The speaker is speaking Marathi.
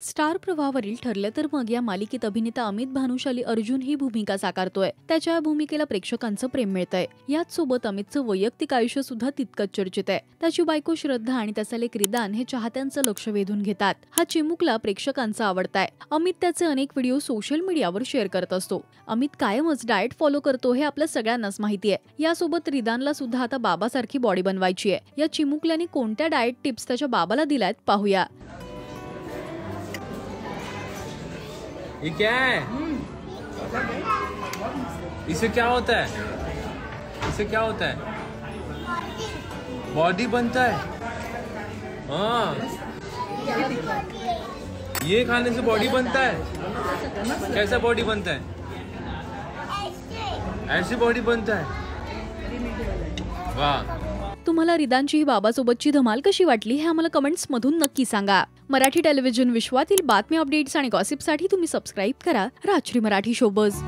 स्टार प्रवाहावरील ठरलं तर मग या मालिकेत अभिनेता अमित भानुशाली अर्जुन ही भूमिका साकारतोय. त्याच्या या भूमिकेला प्रेक्षकांचं प्रेम मिळतंय. याच सोबत अमितचं वैयक्तिक आयुष्य सुद्धा तितकंच चर्चित आहे. त्याची बायको श्रद्धा आणि त्याचा लेक रिदान हे चाहत्यांचं लक्ष वेधून घेतात. हा चिमुकला प्रेक्षकांचा आवडताय. अमित त्याचे अनेक व्हिडिओ सोशल मीडियावर शेअर करत असतो. अमित कायमच डाएट फॉलो करतो हे आपल्या सगळ्यांनाच माहिती आहे. यासोबत रिदानला सुद्धा आता बाबासारखी बॉडी बनवायची आहे. या चिमुकल्याने कोणत्या डाएट टिप्स त्याच्या बाबाला दिल्यात पाहूया. ये क्या है? इसे क्या होता है? इसे क्या होता है? बॉडी बनता है। हाँ, ये खाने से बॉडी बनता है। कैसा बॉडी बनता है? ऐसी बॉडी बनता है। वाह. तुम्हाला रिदानची ही बाबासोबतची धमाल कशी वाटली हे आम्हाला कमेंट्स मधून नक्की सांगा. मराठी टेलिव्हिजन विश्वातील बातम्या, अपडेट्स आणि गॉसिपसाठी तुम्ही सबस्क्राईब करा राजश्री मराठी शोबज.